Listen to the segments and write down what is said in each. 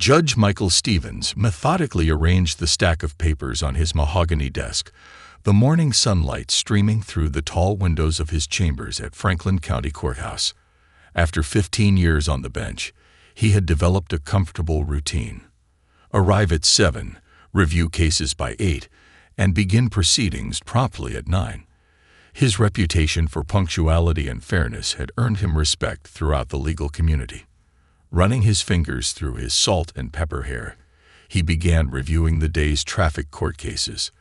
Judge Michael Stevens methodically arranged the stack of papers on his mahogany desk, the morning sunlight streaming through the tall windows of his chambers at Franklin County Courthouse. After 15 years on the bench, he had developed a comfortable routine. Arrive at 7, review cases by 8, and begin proceedings promptly at 9. His reputation for punctuality and fairness had earned him respect throughout the legal community. Running his fingers through his salt and pepper hair, he began reviewing the day's traffic court cases.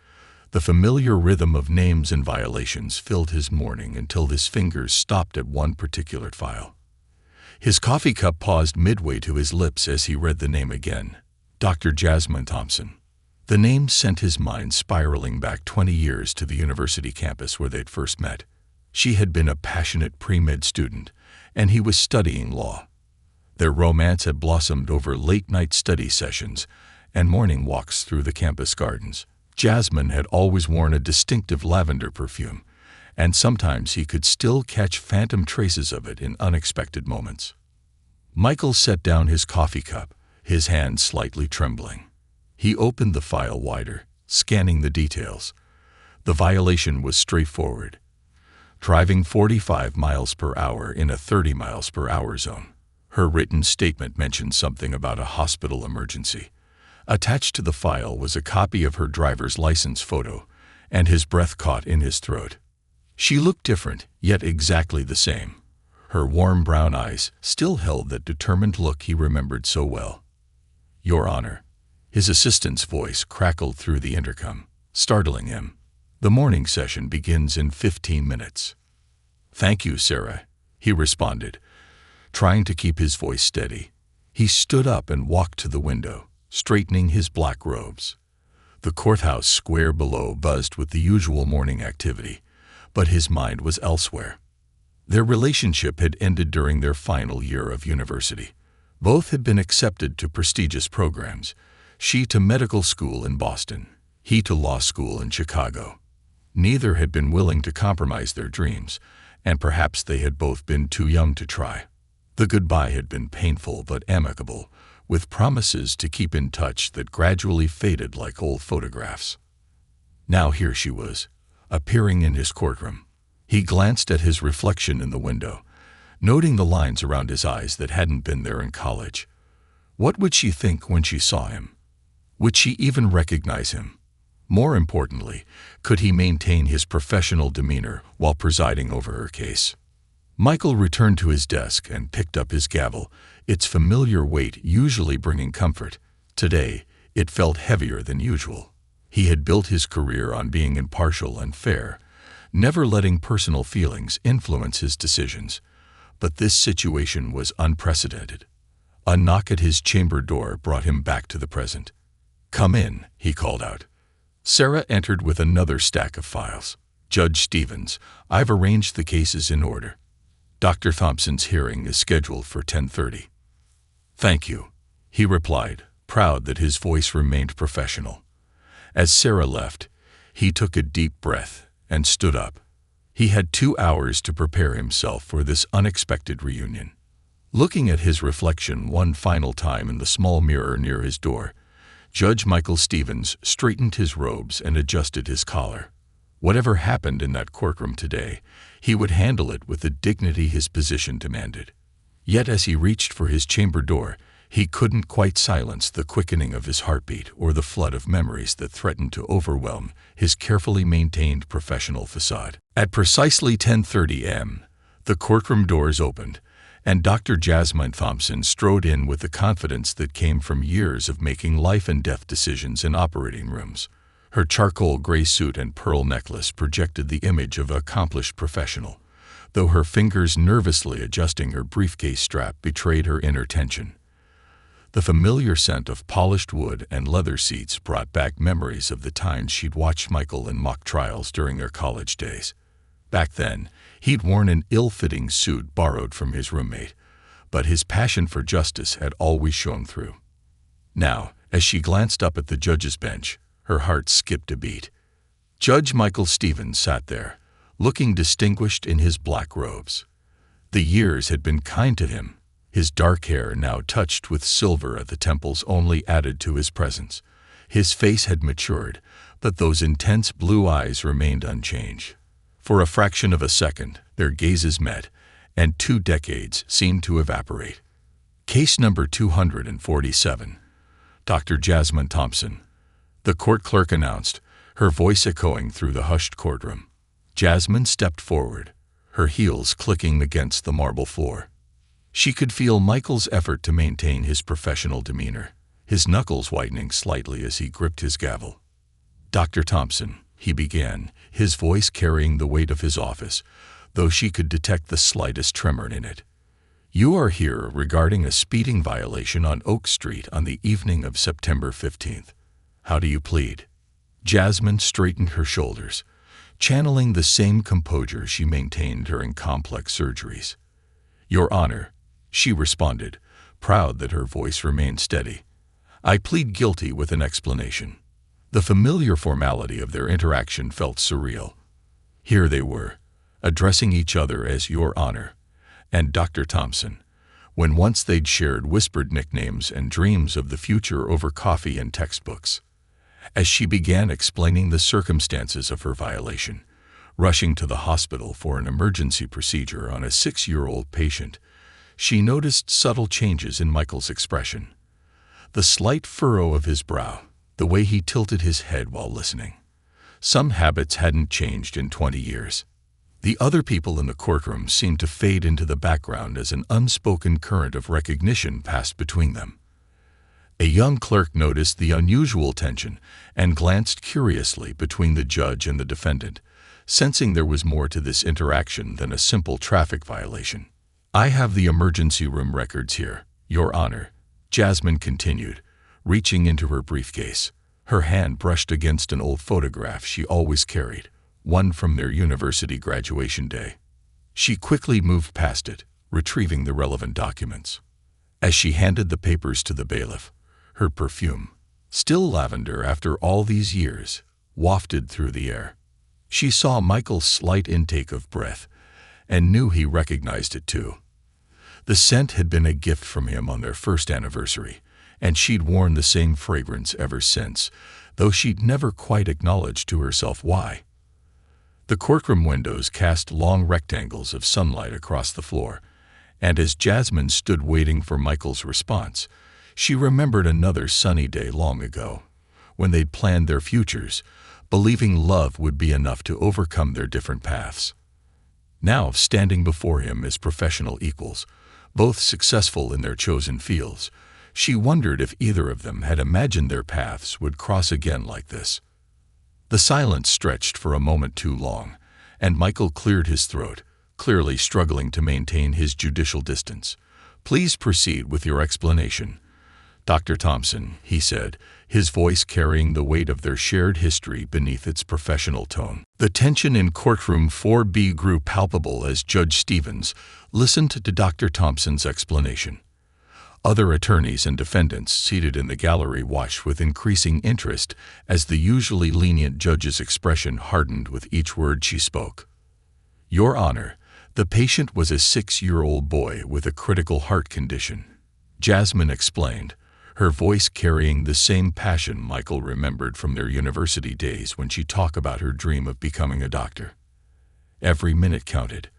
The familiar rhythm of names and violations filled his morning until his fingers stopped at one particular file. His coffee cup paused midway to his lips as he read the name again, Dr. Jasmine Thompson. The name sent his mind spiraling back 20 years to the university campus where they'd first met. She had been a passionate pre-med student, and he was studying law. Their romance had blossomed over late-night study sessions and morning walks through the campus gardens. Jasmine had always worn a distinctive lavender perfume, and sometimes he could still catch phantom traces of it in unexpected moments. Michael set down his coffee cup, his hand slightly trembling. He opened the file wider, scanning the details. The violation was straightforward. Driving 45 miles per hour in a 30 miles per hour zone. Her written statement mentioned something about a hospital emergency. Attached to the file was a copy of her driver's license photo, and his breath caught in his throat. She looked different, yet exactly the same. Her warm brown eyes still held that determined look he remembered so well. "Your Honor." His assistant's voice crackled through the intercom, startling him. "The morning session begins in 15 minutes. "Thank you, Sarah," he responded, trying to keep his voice steady. He stood up and walked to the window, straightening his black robes. The courthouse square below buzzed with the usual morning activity, but his mind was elsewhere. Their relationship had ended during their final year of university. Both had been accepted to prestigious programs, she to medical school in Boston, he to law school in Chicago. Neither had been willing to compromise their dreams, and perhaps they had both been too young to try. The goodbye had been painful but amicable, with promises to keep in touch that gradually faded like old photographs. Now here she was, appearing in his courtroom. He glanced at his reflection in the window, noting the lines around his eyes that hadn't been there in college. What would she think when she saw him? Would she even recognize him? More importantly, could he maintain his professional demeanor while presiding over her case? Michael returned to his desk and picked up his gavel, its familiar weight usually bringing comfort. Today, it felt heavier than usual. He had built his career on being impartial and fair, never letting personal feelings influence his decisions. But this situation was unprecedented. A knock at his chamber door brought him back to the present. "Come in," he called out. Sarah entered with another stack of files. "Judge Stevens, I've arranged the cases in order. Dr. Thompson's hearing is scheduled for 10:30. "Thank you," he replied, proud that his voice remained professional. As Sarah left, he took a deep breath and stood up. He had 2 hours to prepare himself for this unexpected reunion. Looking at his reflection one final time in the small mirror near his door, Judge Michael Stevens straightened his robes and adjusted his collar. Whatever happened in that courtroom today, he would handle it with the dignity his position demanded. Yet as he reached for his chamber door, he couldn't quite silence the quickening of his heartbeat or the flood of memories that threatened to overwhelm his carefully maintained professional facade. At precisely 10:30 a.m., the courtroom doors opened, and Dr. Jasmine Thompson strode in with the confidence that came from years of making life-and-death decisions in operating rooms. Her charcoal gray suit and pearl necklace projected the image of an accomplished professional, though her fingers nervously adjusting her briefcase strap betrayed her inner tension. The familiar scent of polished wood and leather seats brought back memories of the times she'd watched Michael in mock trials during their college days. Back then, he'd worn an ill-fitting suit borrowed from his roommate, but his passion for justice had always shone through. Now, as she glanced up at the judge's bench, her heart skipped a beat. Judge Michael Stevens sat there, looking distinguished in his black robes. The years had been kind to him, His dark hair, now touched with silver at the temples, only added to his presence. His face had matured, but those intense blue eyes remained unchanged. For a fraction of a second, their gazes met, and 2 decades seemed to evaporate. Case number 247. Dr. Jasmine Thompson. The court clerk announced, her voice echoing through the hushed courtroom. Jasmine stepped forward, her heels clicking against the marble floor. She could feel Michael's effort to maintain his professional demeanor, his knuckles whitening slightly as he gripped his gavel. Dr. Thompson, he began, his voice carrying the weight of his office, though she could detect the slightest tremor in it. You are here regarding a speeding violation on Oak Street on the evening of September 15th. How do you plead? Jasmine straightened her shoulders, channeling the same composure she maintained during complex surgeries. Your Honor, she responded, proud that her voice remained steady. I plead guilty with an explanation. The familiar formality of their interaction felt surreal. Here they were, addressing each other as Your Honor and Dr. Thompson, when once they'd shared whispered nicknames and dreams of the future over coffee and textbooks. As she began explaining the circumstances of her violation, rushing to the hospital for an emergency procedure on a 6-year-old patient, she noticed subtle changes in Michael's expression. The slight furrow of his brow, the way he tilted his head while listening. Some habits hadn't changed in 20 years. The other people in the courtroom seemed to fade into the background as an unspoken current of recognition passed between them. A young clerk noticed the unusual tension and glanced curiously between the judge and the defendant, sensing there was more to this interaction than a simple traffic violation. I have the emergency room records here, Your Honor, Jasmine continued, reaching into her briefcase. Her hand brushed against an old photograph she always carried, one from their university graduation day. She quickly moved past it, retrieving the relevant documents. As she handed the papers to the bailiff, her perfume, still lavender after all these years, wafted through the air. She saw Michael's slight intake of breath and knew he recognized it too. The scent had been a gift from him on their first anniversary, and she'd worn the same fragrance ever since, though she'd never quite acknowledged to herself why. The courtroom windows cast long rectangles of sunlight across the floor, and as Jasmine stood waiting for Michael's response, she remembered another sunny day long ago, when they'd planned their futures, believing love would be enough to overcome their different paths. Now, standing before him as professional equals, both successful in their chosen fields, she wondered if either of them had imagined their paths would cross again like this. The silence stretched for a moment too long, and Michael cleared his throat, clearly struggling to maintain his judicial distance. Please proceed with your explanation, Dr. Thompson, he said, his voice carrying the weight of their shared history beneath its professional tone. The tension in courtroom 4B grew palpable as Judge Stevens listened to Dr. Thompson's explanation. Other attorneys and defendants seated in the gallery watched with increasing interest as the usually lenient judge's expression hardened with each word she spoke. Your Honor, the patient was a 6-year-old boy with a critical heart condition, Jasmine explained, her voice carrying the same passion Michael remembered from their university days when she talked about her dream of becoming a doctor. Every minute counted.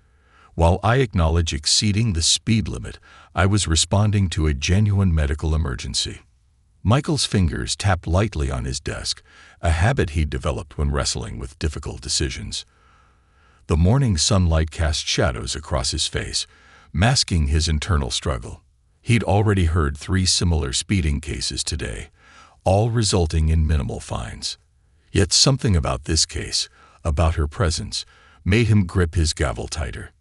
While I acknowledge exceeding the speed limit, I was responding to a genuine medical emergency. Michael's fingers tapped lightly on his desk, a habit he'd developed when wrestling with difficult decisions. The morning sunlight cast shadows across his face, masking his internal struggle. He'd already heard 3 similar speeding cases today, all resulting in minimal fines. Yet something about this case, about her presence, made him grip his gavel tighter.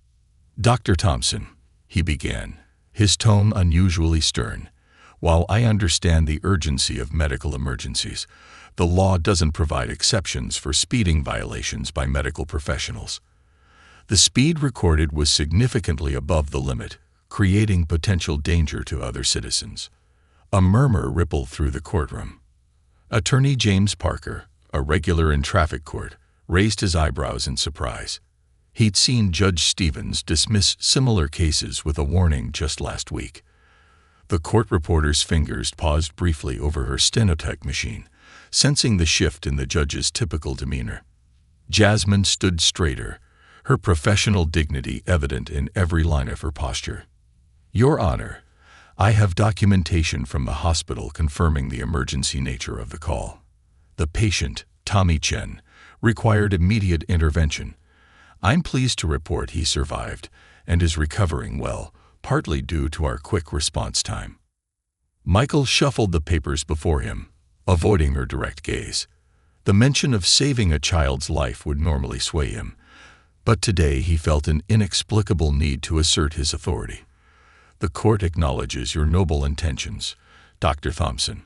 Dr. Thompson, he began, his tone unusually stern. While I understand the urgency of medical emergencies, the law doesn't provide exceptions for speeding violations by medical professionals. The speed recorded was significantly above the limit, creating potential danger to other citizens. A murmur rippled through the courtroom. Attorney James Parker, a regular in traffic court, raised his eyebrows in surprise. He'd seen Judge Stevens dismiss similar cases with a warning just last week. The court reporter's fingers paused briefly over her stenotech machine, sensing the shift in the judge's typical demeanor. Jasmine stood straighter, her professional dignity evident in every line of her posture. "Your Honor, I have documentation from the hospital confirming the emergency nature of the call. The patient, Tommy Chen, required immediate intervention. I'm pleased to report he survived and is recovering well, partly due to our quick response time." Michael shuffled the papers before him, avoiding her direct gaze. The mention of saving a child's life would normally sway him, but today he felt an inexplicable need to assert his authority. "The court acknowledges your noble intentions, Dr. Thompson.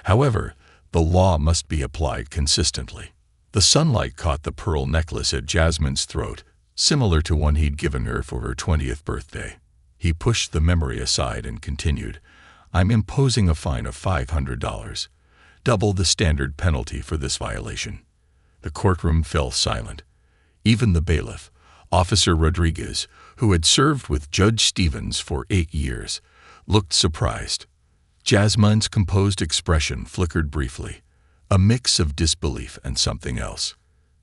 However, the law must be applied consistently." The sunlight caught the pearl necklace at Jasmine's throat, similar to one he'd given her for her 20th birthday. He pushed the memory aside and continued, "I'm imposing a fine of $500, double the standard penalty for this violation." The courtroom fell silent. Even the bailiff, Officer Rodriguez, who had served with Judge Stevens for 8 years, looked surprised. Jasmine's composed expression flickered briefly, a mix of disbelief and something else.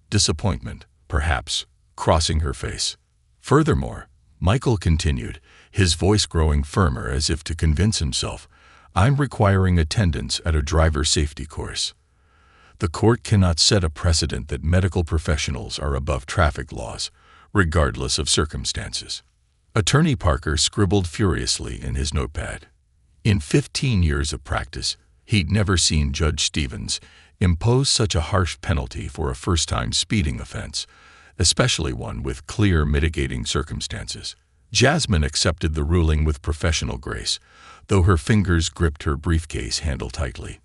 Disappointment, perhaps, crossing her face. Furthermore, Michael continued, his voice growing firmer as if to convince himself, "I'm requiring attendance at a driver safety course. The court cannot set a precedent that medical professionals are above traffic laws, regardless of circumstances." Attorney Parker scribbled furiously in his notepad. In 15 years of practice, he'd never seen Judge Stevens impose such a harsh penalty for a first-time speeding offense, especially one with clear mitigating circumstances. Jasmine accepted the ruling with professional grace, though her fingers gripped her briefcase handle tightly.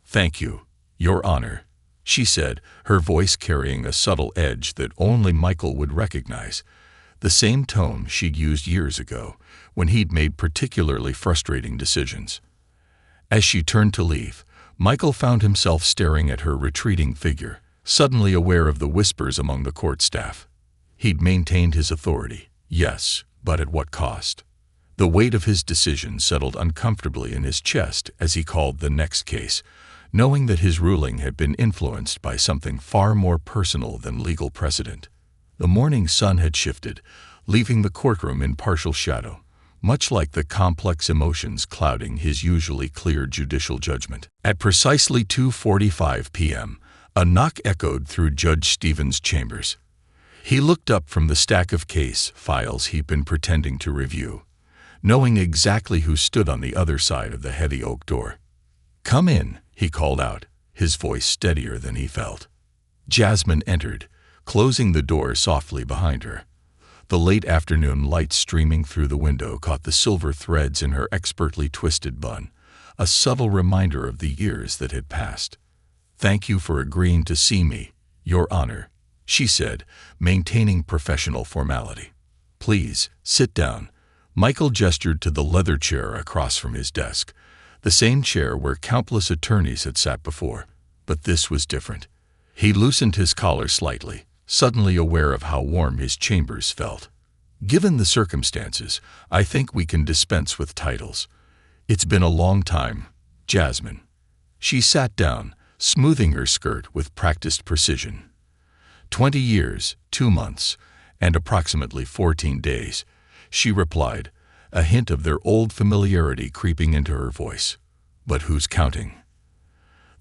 "Thank you, Your Honor," she said, her voice carrying a subtle edge that only Michael would recognize, the same tone she'd used years ago when he'd made particularly frustrating decisions. As she turned to leave, Michael found himself staring at her retreating figure, suddenly aware of the whispers among the court staff. He'd maintained his authority, yes, but at what cost? The weight of his decision settled uncomfortably in his chest as he called the next case, knowing that his ruling had been influenced by something far more personal than legal precedent. The morning sun had shifted, leaving the courtroom in partial shadow, much like the complex emotions clouding his usually clear judicial judgment. At precisely 2:45 p.m., a knock echoed through Judge Stevens' chambers. He looked up from the stack of case files he'd been pretending to review, knowing exactly who stood on the other side of the heavy oak door. "Come in," he called out, his voice steadier than he felt. Jasmine entered, closing the door softly behind her. The late afternoon light streaming through the window caught the silver threads in her expertly twisted bun, a subtle reminder of the years that had passed. "Thank you for agreeing to see me, Your Honor," she said, maintaining professional formality. "Please, sit down." Michael gestured to the leather chair across from his desk, the same chair where countless attorneys had sat before, but this was different. He loosened his collar slightly, suddenly aware of how warm his chambers felt. "Given the circumstances, I think we can dispense with titles. It's been a long time, Jasmine." She sat down, smoothing her skirt with practiced precision. 20 years, 2 months, and approximately 14 days, she replied, a hint of their old familiarity creeping into her voice. "But who's counting?"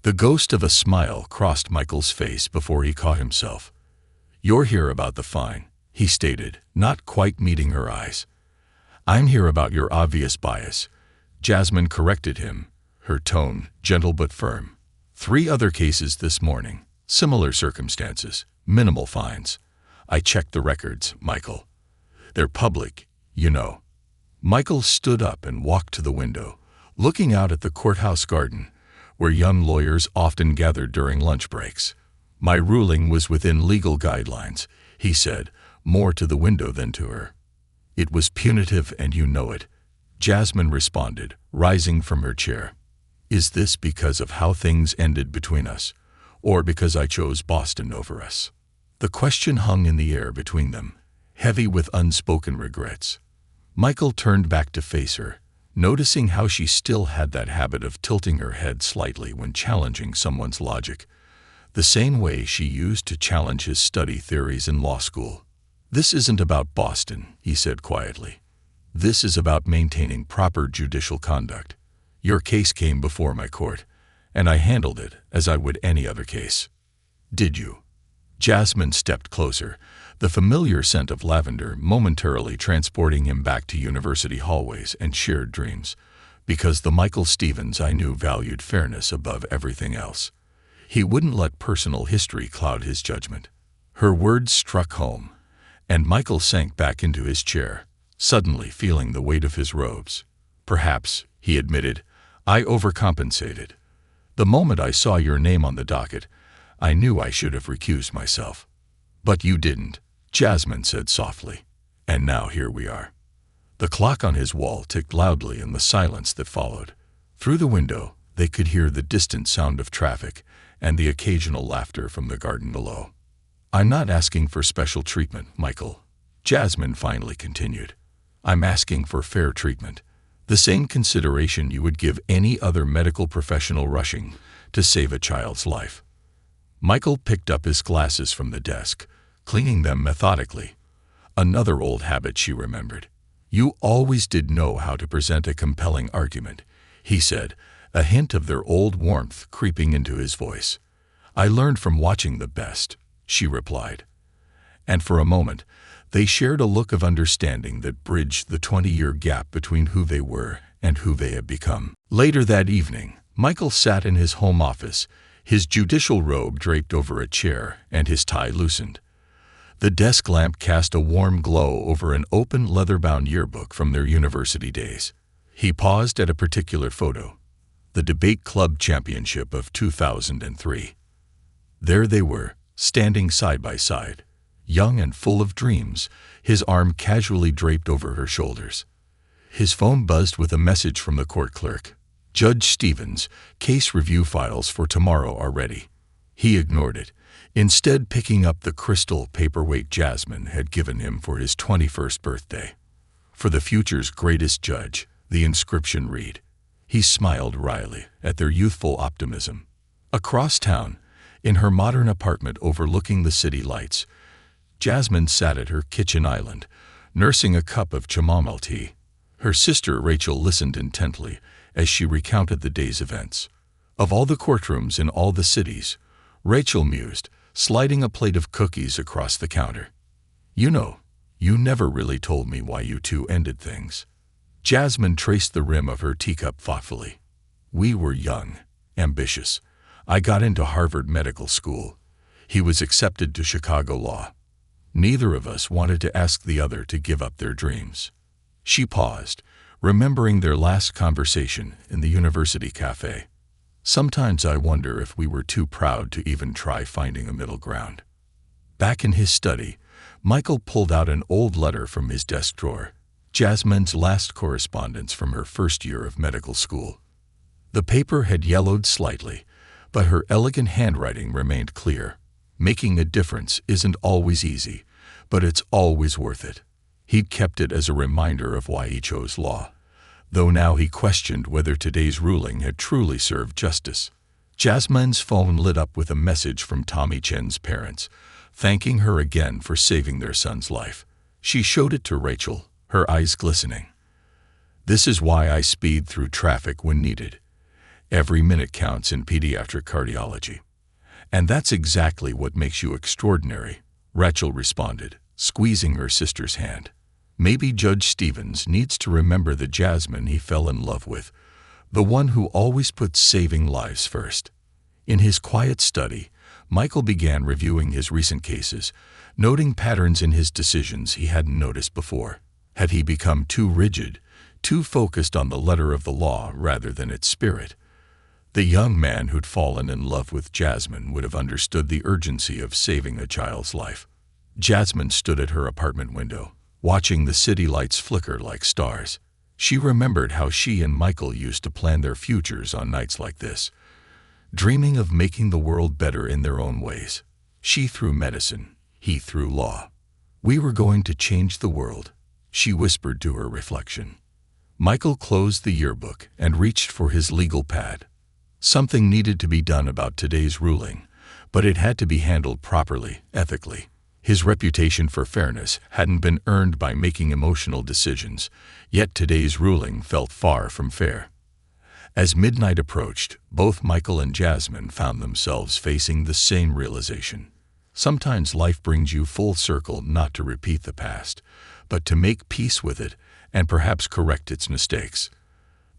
The ghost of a smile crossed Michael's face before he caught himself. "You're here about the fine," he stated, not quite meeting her eyes. "I'm here about your obvious bias," Jasmine corrected him, her tone gentle but firm. 3 other cases this morning, similar circumstances, minimal fines. I checked the records, Michael. They're public, you know." Michael stood up and walked to the window, looking out at the courthouse garden, where young lawyers often gathered during lunch breaks. "My ruling was within legal guidelines," he said, more to the window than to her. "It was punitive and you know it," Jasmine responded, rising from her chair. "Is this because of how things ended between us, or because I chose Boston over us?" The question hung in the air between them, heavy with unspoken regrets. Michael turned back to face her, noticing how she still had that habit of tilting her head slightly when challenging someone's logic, the same way she used to challenge his study theories in law school. "This isn't about Boston," he said quietly. "This is about maintaining proper judicial conduct. Your case came before my court, and I handled it as I would any other case." "Did you?" Jasmine stepped closer, the familiar scent of lavender momentarily transporting him back to university hallways and shared dreams, because the Michael Stevens I knew valued fairness above everything else. He wouldn't let personal history cloud his judgment. Her words struck home, and Michael sank back into his chair, suddenly feeling the weight of his robes. "Perhaps," he admitted, "I overcompensated. The moment I saw your name on the docket, I knew I should have recused myself." "But you didn't," Jasmine said softly. "And now here we are." The clock on his wall ticked loudly in the silence that followed. Through the window, they could hear the distant sound of traffic and the occasional laughter from the garden below. "I'm not asking for special treatment, Michael," Jasmine finally continued. "I'm asking for fair treatment, the same consideration you would give any other medical professional rushing to save a child's life." Michael picked up his glasses from the desk, cleaning them methodically. Another old habit she remembered. "You always did know how to present a compelling argument," he said, a hint of their old warmth creeping into his voice. "I learned from watching the best," she replied. And for a moment, they shared a look of understanding that bridged the 20-year gap between who they were and who they had become. Later that evening, Michael sat in his home office, his judicial robe draped over a chair and his tie loosened. The desk lamp cast a warm glow over an open leather-bound yearbook from their university days. He paused at a particular photo, the debate club championship of 2003. There they were, standing side by side, young and full of dreams, his arm casually draped over her shoulders. His phone buzzed with a message from the court clerk. "Judge Stevens, case review files for tomorrow are ready." He ignored it, instead picking up the crystal paperweight Jasmine had given him for his 21st birthday. "For the future's greatest judge," the inscription read. He smiled wryly at their youthful optimism. Across town, in her modern apartment overlooking the city lights, Jasmine sat at her kitchen island, nursing a cup of chamomile tea. Her sister Rachel listened intently as she recounted the day's events. Of all the courtrooms in all the cities, Rachel mused, sliding a plate of cookies across the counter. "You know, you never really told me why you two ended things." Jasmine traced the rim of her teacup thoughtfully. "We were young, ambitious. I got into Harvard Medical School. He was accepted to Chicago Law. Neither of us wanted to ask the other to give up their dreams." She paused, remembering their last conversation in the university cafe. "Sometimes I wonder if we were too proud to even try finding a middle ground." Back in his study, Michael pulled out an old letter from his desk drawer, Jasmine's last correspondence from her first year of medical school. The paper had yellowed slightly, but her elegant handwriting remained clear. "Making a difference isn't always easy, but it's always worth it." He'd kept it as a reminder of why he chose law, though now he questioned whether today's ruling had truly served justice. Jasmine's phone lit up with a message from Tommy Chen's parents, thanking her again for saving their son's life. She showed it to Rachel, her eyes glistening. "This is why I speed through traffic when needed. Every minute counts in pediatric cardiology." "And that's exactly what makes you extraordinary," Rachel responded, squeezing her sister's hand. Maybe Judge Stevens needs to remember the Jasmine he fell in love with, the one who always puts saving lives first. In his quiet study, Michael began reviewing his recent cases, noting patterns in his decisions he hadn't noticed before. Had he become too rigid, too focused on the letter of the law rather than its spirit? The young man who'd fallen in love with Jasmine would have understood the urgency of saving a child's life. Jasmine stood at her apartment window, watching the city lights flicker like stars. She remembered how she and Michael used to plan their futures on nights like this, dreaming of making the world better in their own ways. She through medicine, he through law. We were going to change the world, she whispered to her reflection. Michael closed the yearbook and reached for his legal pad. Something needed to be done about today's ruling, but it had to be handled properly, ethically. His reputation for fairness hadn't been earned by making emotional decisions, yet today's ruling felt far from fair. As midnight approached, both Michael and Jasmine found themselves facing the same realization. Sometimes life brings you full circle not to repeat the past, but to make peace with it and perhaps correct its mistakes.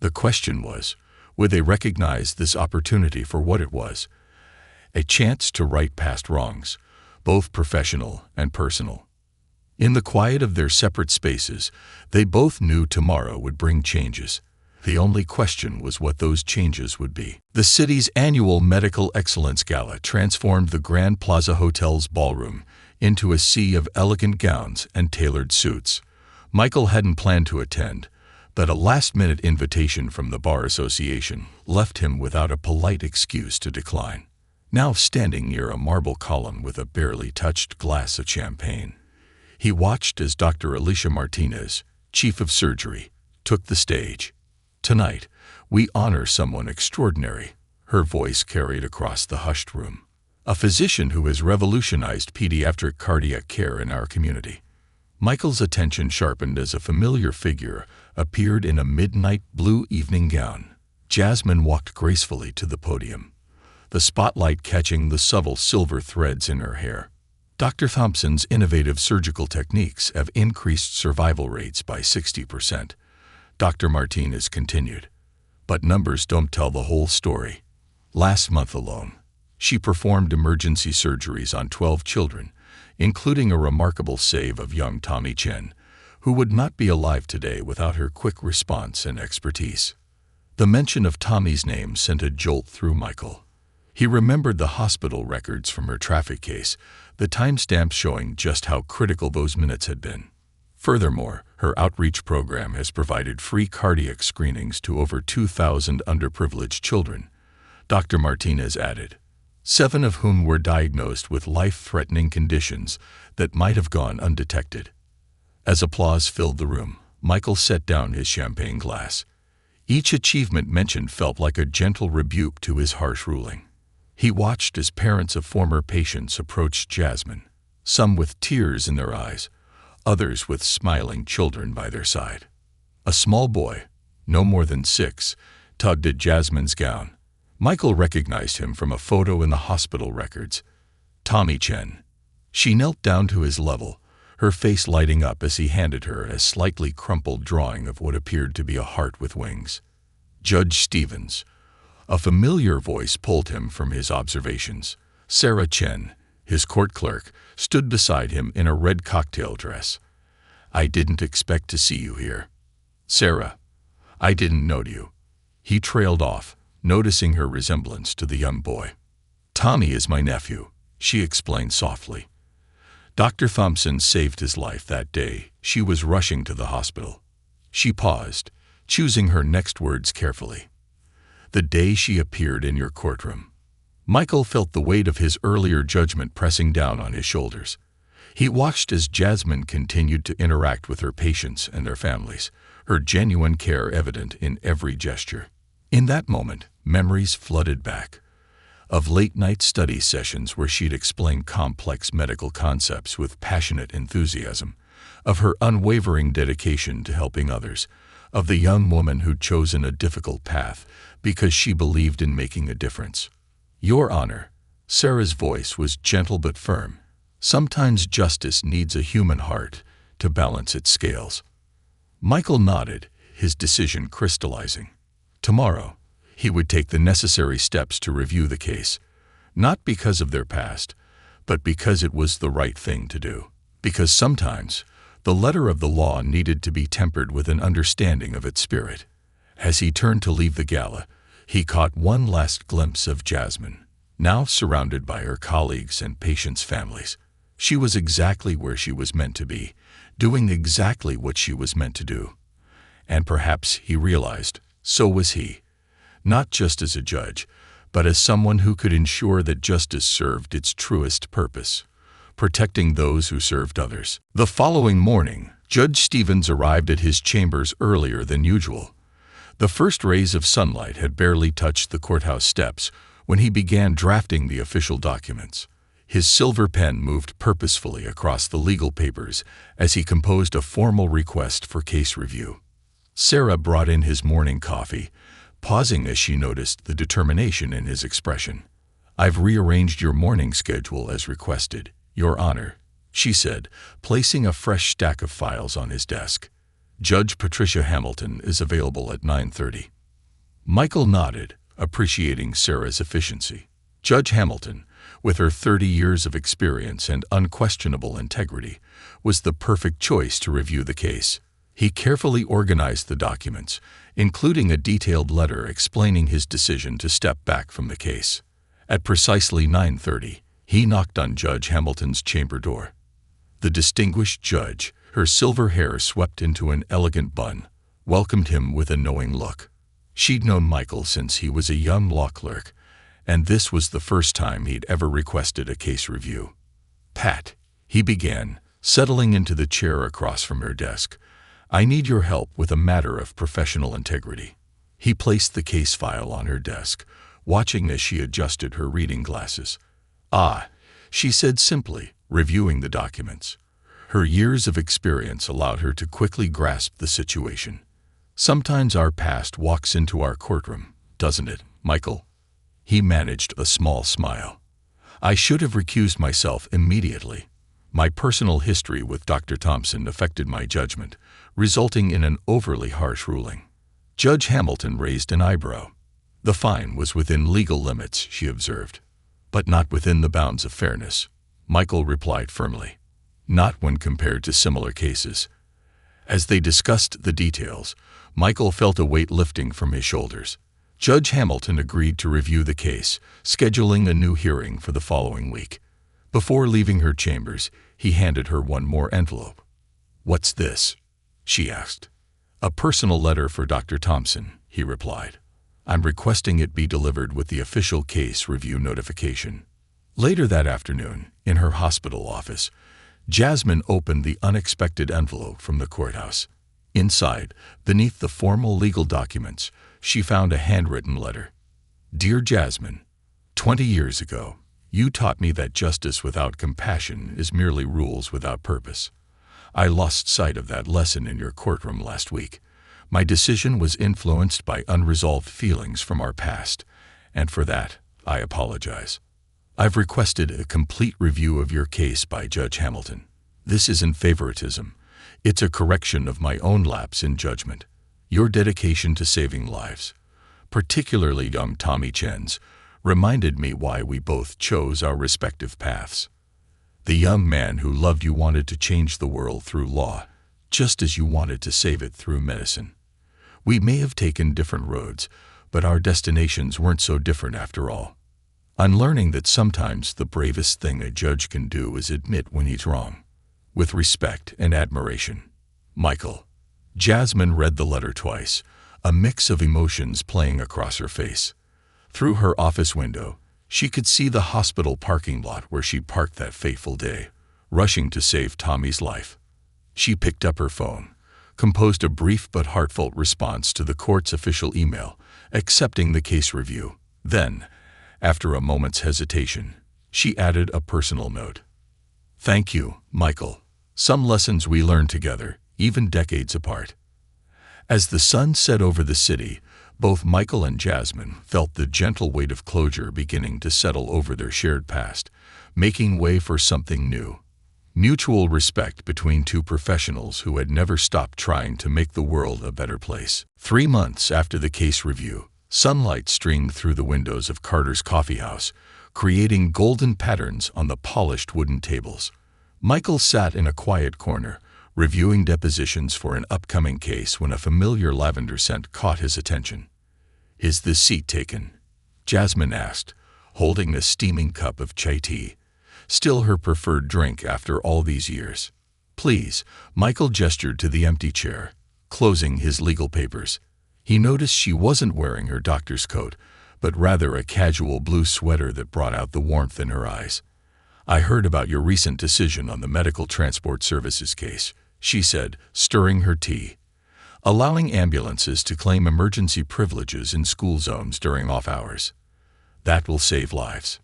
The question was, would they recognize this opportunity for what it was? A chance to right past wrongs, both professional and personal. In the quiet of their separate spaces, they both knew tomorrow would bring changes. The only question was what those changes would be. The city's annual Medical Excellence Gala transformed the Grand Plaza Hotel's ballroom into a sea of elegant gowns and tailored suits. Michael hadn't planned to attend, but a last-minute invitation from the Bar Association left him without a polite excuse to decline. Now standing near a marble column with a barely touched glass of champagne, he watched as Dr. Alicia Martinez, Chief of Surgery, took the stage. Tonight, we honor someone extraordinary, her voice carried across the hushed room. A physician who has revolutionized pediatric cardiac care in our community. Michael's attention sharpened as a familiar figure appeared in a midnight blue evening gown. Jasmine walked gracefully to the podium, the spotlight catching the subtle silver threads in her hair. Dr. Thompson's innovative surgical techniques have increased survival rates by 60%. Dr. Martinez continued. But numbers don't tell the whole story. Last month alone, she performed emergency surgeries on 12 children, including a remarkable save of young Tommy Chen, who would not be alive today without her quick response and expertise. The mention of Tommy's name sent a jolt through Michael. He remembered the hospital records from her traffic case, the timestamps showing just how critical those minutes had been. Furthermore, her outreach program has provided free cardiac screenings to over 2,000 underprivileged children, Dr. Martinez added, 7 of whom were diagnosed with life-threatening conditions that might have gone undetected. As applause filled the room, Michael set down his champagne glass. Each achievement mentioned felt like a gentle rebuke to his harsh ruling. He watched as parents of former patients approached Jasmine, some with tears in their eyes, others with smiling children by their side. A small boy, no more than 6, tugged at Jasmine's gown. Michael recognized him from a photo in the hospital records. Tommy Chen. She knelt down to his level, her face lighting up as he handed her a slightly crumpled drawing of what appeared to be a heart with wings. Judge Stevens. A familiar voice pulled him from his observations. Sarah Chen, his court clerk, stood beside him in a red cocktail dress. I didn't expect to see you here. Sarah, I didn't know you. He trailed off, noticing her resemblance to the young boy. Tommy is my nephew, she explained softly. Dr. Thompson saved his life that day. She was rushing to the hospital. She paused, choosing her next words carefully. The day she appeared in your courtroom. Michael felt the weight of his earlier judgment pressing down on his shoulders. He watched as Jasmine continued to interact with her patients and their families, her genuine care evident in every gesture. In that moment, memories flooded back. Of late-night study sessions where she'd explained complex medical concepts with passionate enthusiasm, of her unwavering dedication to helping others, of the young woman who'd chosen a difficult path because she believed in making a difference. Your Honor, Sarah's voice was gentle but firm. Sometimes justice needs a human heart to balance its scales. Michael nodded, his decision crystallizing. Tomorrow, he would take the necessary steps to review the case, not because of their past, but because it was the right thing to do. Because sometimes, the letter of the law needed to be tempered with an understanding of its spirit. As he turned to leave the gala, he caught one last glimpse of Jasmine, now surrounded by her colleagues and patients' families. She was exactly where she was meant to be, doing exactly what she was meant to do. And perhaps, he realized, so was he. Not just as a judge, but as someone who could ensure that justice served its truest purpose, protecting those who served others. The following morning, Judge Stevens arrived at his chambers earlier than usual. The first rays of sunlight had barely touched the courthouse steps when he began drafting the official documents. His silver pen moved purposefully across the legal papers as he composed a formal request for case review. Sarah brought in his morning coffee, pausing as she noticed the determination in his expression. "I've rearranged your morning schedule as requested, Your Honor," she said, placing a fresh stack of files on his desk. "Judge Patricia Hamilton is available at 9:30. Michael nodded, appreciating Sarah's efficiency. Judge Hamilton, with her 30 years of experience and unquestionable integrity, was the perfect choice to review the case. He carefully organized the documents, including a detailed letter explaining his decision to step back from the case. At precisely 9:30, he knocked on Judge Hamilton's chamber door. The distinguished judge, her silver hair swept into an elegant bun, welcomed him with a knowing look. She'd known Michael since he was a young law clerk, and this was the first time he'd ever requested a case review. "Pat," he began, settling into the chair across from her desk, "I need your help with a matter of professional integrity." He placed the case file on her desk, watching as she adjusted her reading glasses. "Ah," she said simply, reviewing the documents. Her years of experience allowed her to quickly grasp the situation. "Sometimes our past walks into our courtroom, doesn't it, Michael?" He managed a small smile. "I should have recused myself immediately. My personal history with Dr. Thompson affected my judgment, resulting in an overly harsh ruling." Judge Hamilton raised an eyebrow. "The fine was within legal limits," she observed. "But not within the bounds of fairness," Michael replied firmly. "Not when compared to similar cases." As they discussed the details, Michael felt a weight lifting from his shoulders. Judge Hamilton agreed to review the case, scheduling a new hearing for the following week. Before leaving her chambers, he handed her one more envelope. "What's this?" she asked. "A personal letter for Dr. Thompson," he replied. "I'm requesting it be delivered with the official case review notification." Later that afternoon, in her hospital office, Jasmine opened the unexpected envelope from the courthouse. Inside, beneath the formal legal documents, she found a handwritten letter. "Dear Jasmine, 20 years ago, you taught me that justice without compassion is merely rules without purpose. I lost sight of that lesson in your courtroom last week. My decision was influenced by unresolved feelings from our past, and for that, I apologize. I've requested a complete review of your case by Judge Hamilton. This isn't favoritism. It's a correction of my own lapse in judgment. Your dedication to saving lives, particularly young Tommy Chen's, reminded me why we both chose our respective paths. The young man who loved you wanted to change the world through law, just as you wanted to save it through medicine. We may have taken different roads, but our destinations weren't so different after all. I'm learning that sometimes the bravest thing a judge can do is admit when he's wrong. With respect and admiration, Michael." Jasmine read the letter twice, a mix of emotions playing across her face. Through her office window, she could see the hospital parking lot where she parked that fateful day, rushing to save Tommy's life. She picked up her phone, composed a brief but heartfelt response to the court's official email, accepting the case review. Then, after a moment's hesitation, she added a personal note. "Thank you, Michael. Some lessons we learned together, even decades apart." As the sun set over the city, both Michael and Jasmine felt the gentle weight of closure beginning to settle over their shared past, making way for something new. Mutual respect between two professionals who had never stopped trying to make the world a better place. 3 months after the case review, sunlight streamed through the windows of Carter's coffee house, creating golden patterns on the polished wooden tables. Michael sat in a quiet corner, reviewing depositions for an upcoming case when a familiar lavender scent caught his attention. "Is this seat taken?" Jasmine asked, holding a steaming cup of chai tea, still her preferred drink after all these years. "Please," Michael gestured to the empty chair, closing his legal papers. He noticed she wasn't wearing her doctor's coat, but rather a casual blue sweater that brought out the warmth in her eyes. "I heard about your recent decision on the medical transport services case," she said, stirring her tea. "Allowing ambulances to claim emergency privileges in school zones during off hours. That will save lives."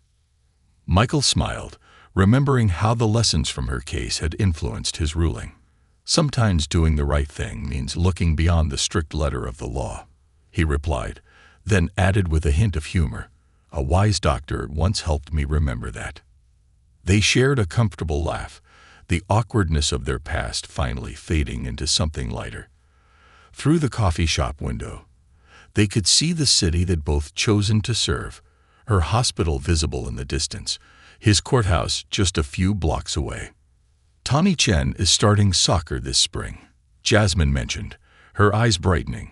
Michael smiled, remembering how the lessons from her case had influenced his ruling. "Sometimes doing the right thing means looking beyond the strict letter of the law," he replied, then added with a hint of humor, "A wise doctor once helped me remember that." They shared a comfortable laugh, the awkwardness of their past finally fading into something lighter. Through the coffee shop window, they could see the city they'd both chosen to serve, her hospital visible in the distance, his courthouse just a few blocks away. "Tommy Chen is starting soccer this spring," Jasmine mentioned, her eyes brightening.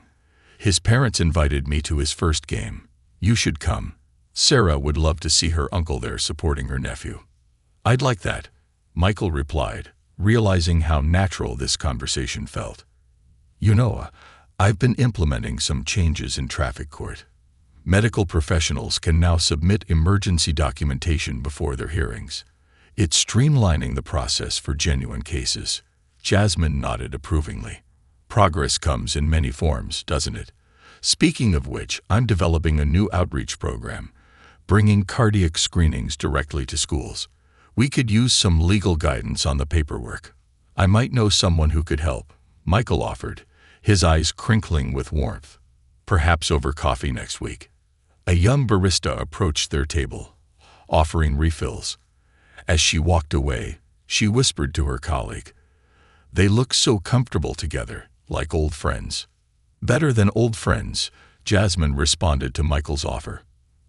"His parents invited me to his first game. You should come. Sarah would love to see her uncle there supporting her nephew." "I'd like that," Michael replied, realizing how natural this conversation felt. "You know, I've been implementing some changes in traffic court. Medical professionals can now submit emergency documentation before their hearings. It's streamlining the process for genuine cases." Jasmine nodded approvingly. "Progress comes in many forms, doesn't it? Speaking of which, I'm developing a new outreach program, bringing cardiac screenings directly to schools. We could use some legal guidance on the paperwork. I might know someone who could help," Michael offered, his eyes crinkling with warmth. "Perhaps over coffee next week." A young barista approached their table, offering refills. As she walked away, she whispered to her colleague, "They look so comfortable together, like old friends." "Better than old friends," Jasmine responded to Michael's offer.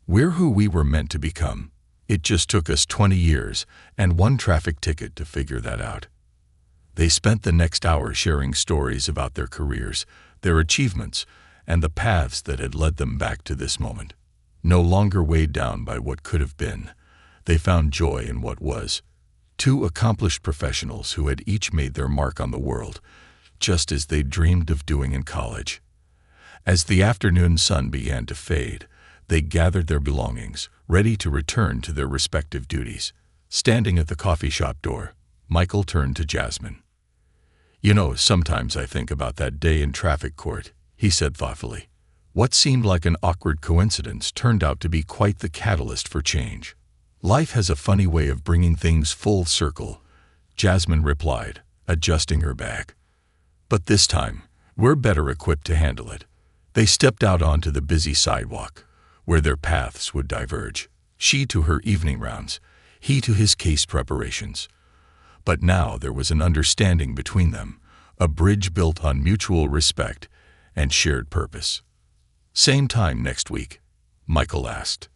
"We're who we were meant to become. It just took us 20 years and one traffic ticket to figure that out." They spent the next hour sharing stories about their careers, their achievements, and the paths that had led them back to this moment. No longer weighed down by what could have been, they found joy in what was. Two accomplished professionals who had each made their mark on the world, just as they dreamed of doing in college. As the afternoon sun began to fade, they gathered their belongings, ready to return to their respective duties. Standing at the coffee shop door, Michael turned to Jasmine. "You know, sometimes I think about that day in traffic court," he said thoughtfully. "What seemed like an awkward coincidence turned out to be quite the catalyst for change." "Life has a funny way of bringing things full circle," Jasmine replied, adjusting her bag. "But this time, we're better equipped to handle it." They stepped out onto the busy sidewalk, where their paths would diverge, she to her evening rounds, he to his case preparations. But now there was an understanding between them, a bridge built on mutual respect and shared purpose. "Same time next week?" Michael asked.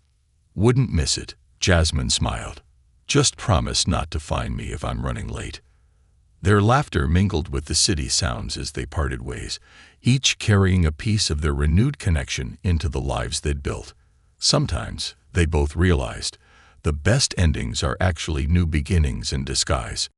"Wouldn't miss it," Jasmine smiled. "Just promise not to find me if I'm running late." Their laughter mingled with the city sounds as they parted ways, each carrying a piece of their renewed connection into the lives they'd built. Sometimes, they both realized, the best endings are actually new beginnings in disguise.